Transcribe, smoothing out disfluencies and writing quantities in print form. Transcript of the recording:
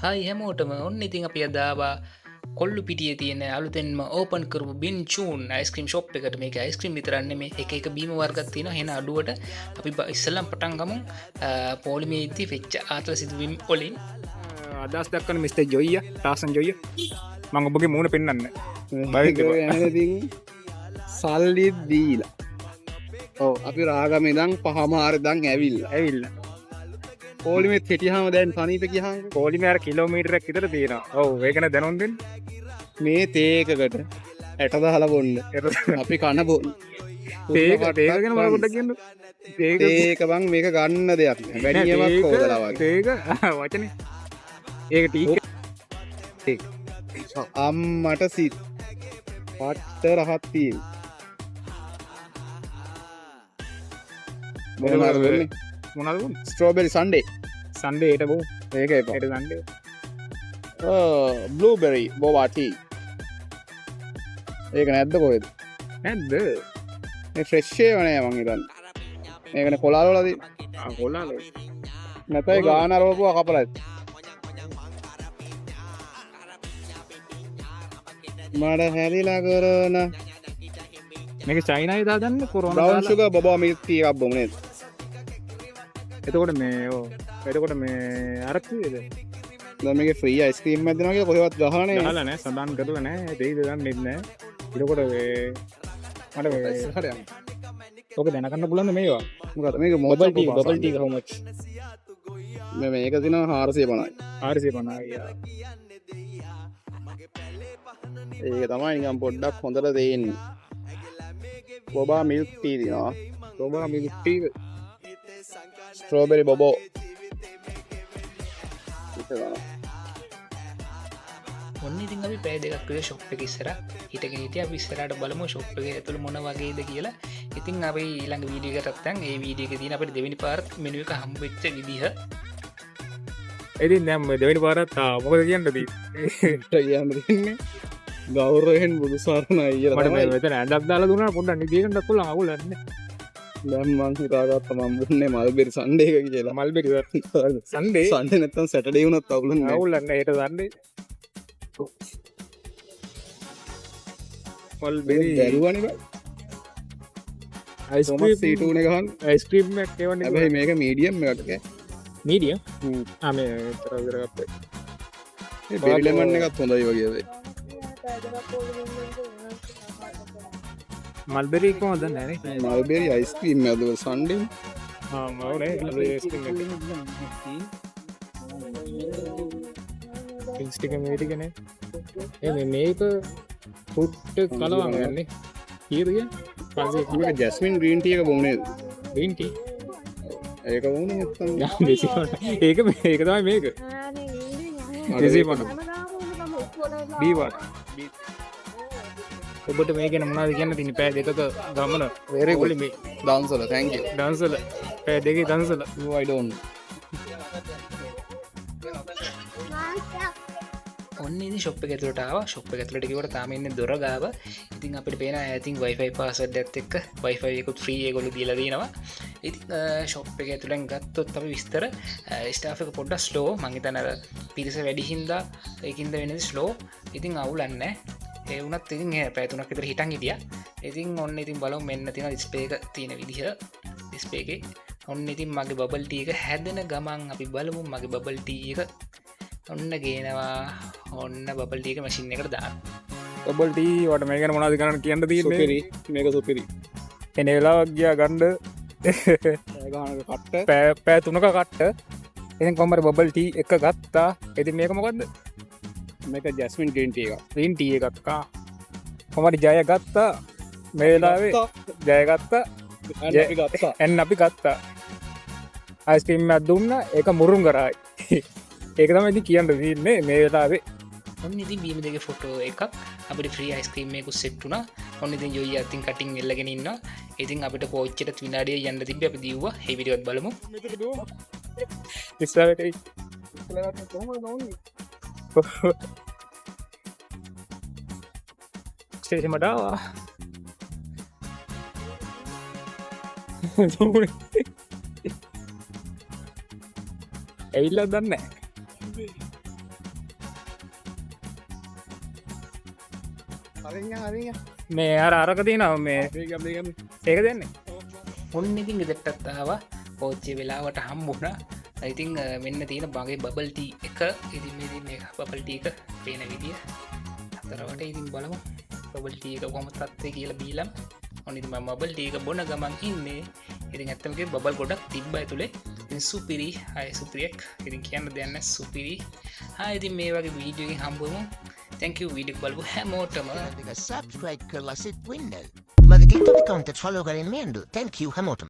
හයි හැමෝටම ඔන්න ඉතින් අපි අදාවා කොල්ලු පිටිය තියෙන අලුතෙන්ම ඕපන් කරපු බින් චූන් අයිස්ක්‍රීම් ෂොප් එකට මේක අයිස්ක්‍රීම් විතරන්නේ මේ එක බීම වර්ගත් තියෙන හෙන අඩුවට අපි ඉස්සල්ලම් පටන් ගමු පොලිමේ ඉදි වෙච්ච ආතල සිදුවීම් වලින් අදස් දක්වන මිස්ටර් ජොයිය ටාසන් ජොයිය මම ඔබගේ මූණ පෙන්වන්න සල්ලි දීලා ඔව් අපි රාගම ඉඳන් පහමාර දන් ඇවිල්ලා පොලිමේ හිටියාම දැන් සනීප ගියාම පොලිමේ අර කිලෝමීටරයක් විතර තියෙනවා ඔව් ඒකන දැනුම් දෙන්න මේ තේකකට ඇට දාලා බොන්න අපි කන බොන්න තේක ගැන මම පොඩ්ඩක් කියන්න තේක බං මේක ගන්න දෙයක් නෑ වැඩියමක් හොදලා වගේ තේක වචනේ ඒක ටීක අම්මට සිත් පට්ට රහත් තියෙන මොනවද වෙන්නේ මොනවද ස්ට්‍රෝබෙරි සන්ඩේ සන්ඩේට බෝ ඒක එපා හෙට සන්ඩේ බ්ලූබෙරි බෝවා ටී ඒක නැද්ද කොහෙද නැද්ද මේ ෆ්‍රෙෂ් ඒවා නෑ මං හිතන්නේ මේකනේ කොලාල වල තියෙන කොල්ලාල නැතයි ගාන අරවපුවා කපලා ඇත්ත මඩ හැරිලා කරන මේක චයිනාවේ දාගන්න කොරෝනා බ්‍රවුන් ෂුගර් බබා මිල්ක් ටී එකක් බොමු නේද එතකොට මේ ඔව් එතකොට මේ අරක් කීයද දැන් මේකේ ෆ්‍රී අයිස්ක්‍රීම් එකක් දෙනවා කියලා කොහෙවත් ගහලා නේ ගහලා නැහැ සඳහන් කරලා නැහැ දෙයිද දන්නේ නැහැ එතකොට මට හරියට ඔක දැනගන්න පුළුවන්ද මේවා මොකද මේක බබල් ටී how much මේක දිනවා 450යි 450 ඒක තමයි නිකන් පොඩ්ඩක් හොඳට දෙන්නේ බොබා මිල්ක් ටී දිනවා බබා මිල්ක් ටී ස්ට්‍රෝබෙරි බොබෝ ඔන්න ඉතින් අපි පැය දෙකක් විතර ෂොප් එක ඉස්සර හිටගෙන හිටියා අපි ඉස්සරහට බලමු ෂොප් එකේ ඇතුළ මොන වගේද කියලා. ඉතින් අපි ඊළඟ වීඩියෝ එකකට නැත්නම් ඒ වීඩියෝ එකේ තියෙන අපිට දෙවෙනි පාරත් මෙනු එක හම්බ වෙච්ච විදිහ. ඉතින් දැන් දෙවෙනි පාරත් මොකද කියන්නද දෙන්නේ ගෞරවයෙන් බුදු සරණයි කියලා මට තමයි. මෙතන ඇඩක් දාලා දුන්නා පොඩ්ඩක් නිදිගන්න පුළුවන් අවුල නැහැ දැන් මං හිතාගත්තා මම බුන්නේ මල්බෙරි සන්ඩේ එක කියලා. මල්බෙරි සන්ඩේ සන්ඩේ නැත්තම් සැටර්ඩේ වුණත් අවුල නැහැ. අවුල නැහැ හෙට සන්ඩේ මල්බෙරි දරුවනේ බයි. අයිස්ක්‍රීම් සීටුනේ ගහන්න. අයිස්ක්‍රීම් එකක් එවන්නේ හැබැයි මේක මීඩියම් එකකට කෑ. මීඩියම් මේ තර කරගත්තා මේ බෙරි ලෙමන් එකත් හොඳයි වගේ වෙයි. මල්බෙරි කොහොමද නැහැ මල්බෙරි අයිස්ක්‍රීම් එකද සන්ඩේ මවනේ අයිස්ක්‍රීම් එක ඉන්ස්ටික මේටිකනේ මේක ෆුට් කලවන්න යන්නේ කීයද කියන්නේ මේක ජැස්මින් ග්‍රීන් ටී එක බොමු නේද? ග්‍රීන් ටී ඒක වුණේ නැත්තම් ඒක තමයි මේක බීවට ඔබට මේ ගැන මොනවද කියන්න තියෙන්නේ පෑ දෙකක ගමන very good මේ දාන්සල thank you දන්සල පෑ දෙකේ දන්සල no I don't ඔන්න ඉතින් ෂොප් එක ඇතුළට ආවා. ෂොප් එක ඇතුළට ගිහුවට තාම ඉන්නේ දොර ගාව. ඉතින් අපිට පේන ඉතින් wifi password එකත් එක්ක wifi එකත් free ඒගොල්ලෝ දීලා දිනවා. ඉතින් ෂොප් එක ඇතුළෙන් ගත්තොත් අපි විස්තර ස්ටාෆ් එක පොඩ්ඩක් slow. මං හිතන්නේ අර පිරිස වැඩි හින්දා ඒකින්ද වෙන්නේ slow. ඉතින් අවුලක් නැහැ. ඒ වුණත් ඉතින් පැය 3ක් විතර හිටන් හිටියා. ඉතින් ඔන්න ඉතින් බලමු මෙන්න තියෙන ඩිස්ප්ලේ එක තියෙන විදිහ. ඩිස්ප්ලේ එකේ ඔන්න ඉතින් මගේ බබල් ටී එක හැදෙන ගමන් අපි බලමු මගේ බබල් ටී එක ඔන්න ගේනවා. ඔන්න බබල් ටී එක මැෂින් එකට දාන්න. ඩබල් ටී වට මේ ගැන මොනවද කරන්න කියන්න තියෙන්නේ සුපිරි මේක සුපිරි එන වෙලාවක් ගියා ගන්න ගානක කට්ට පෑ 3ක කට්ට ඉතින් කොහමද බබල් ටී එක ගත්තා. ඉතින් මේක මොකද්ද මේක ජැස්මින් ග්‍රීන් ටී එකක් ග්‍රීන් ටී එකක් කොහමද ජය ගත්තා මේ වෙලාවේ ජය ගත්තා අපි ගත්තා එන්න අපි ගත්තා අයිස්ක්‍රීම් එකක් දුන්නා ඒක මුරුන් කරායි ඒක තමයි ඉතින් කියන්න තියෙන්නේ මේ වෙලාවේ ඔන්න ඉතින් බීම දෙකේ ෆොටෝ එකක් අපිට ෆ්‍රී අයිස්ක්‍රීම් එකක් සෙට් වුණා. ඔන්න ඉතින් ජොයි අතින් කටින් එල්ලගෙන ඉන්නවා. ඉතින් අපිට කෝච්චියට විනාඩිය යන්න තිබ්බේ අපි දීව්වා. මේ වීඩියෝ එකත් බලමු. ඉස්සරහට ස්ටේෂන් මට ආවා ඇවිල්ලා දන්නේ මේ අරක තියනව මේ ඒක දෙන්නේ ඔන්න ඉතින් ගෙදරටත් ආවා පෝච්චි වෙලාවට හම්බුණා ඉතින් මෙන්න තියෙන බගේ බබල් ටී එක ඉතින් මේ බබල් ටී එක පේන විදිය අතරවට ඉතින් බලමු බබල් ටී එක කොහොමද තත්ත්වය කියලා බීලම් ඔන්න ඉතින් මම බබල් ටී එක බොන ගමන් ඉන්නේ ඉතින් ඇත්තම කිව්වොත් බබල් ගොඩක් තිබ්බා ඇතුලේ ඉතින් සුපිරි අය සුපිරියක් ඉතින් කියන්න දෙයක් නැහැ සුපිරි ඉතින් මේ වගේ වීඩියෝ එකකින් හම්බුවමු thank you වීඩියෝ එක බලපු හැමෝටම subscribe කරලා සිත් වෙන්න. මගේ TikTok account එක follow කරගෙන ඉන්න. thank you හැමෝටම.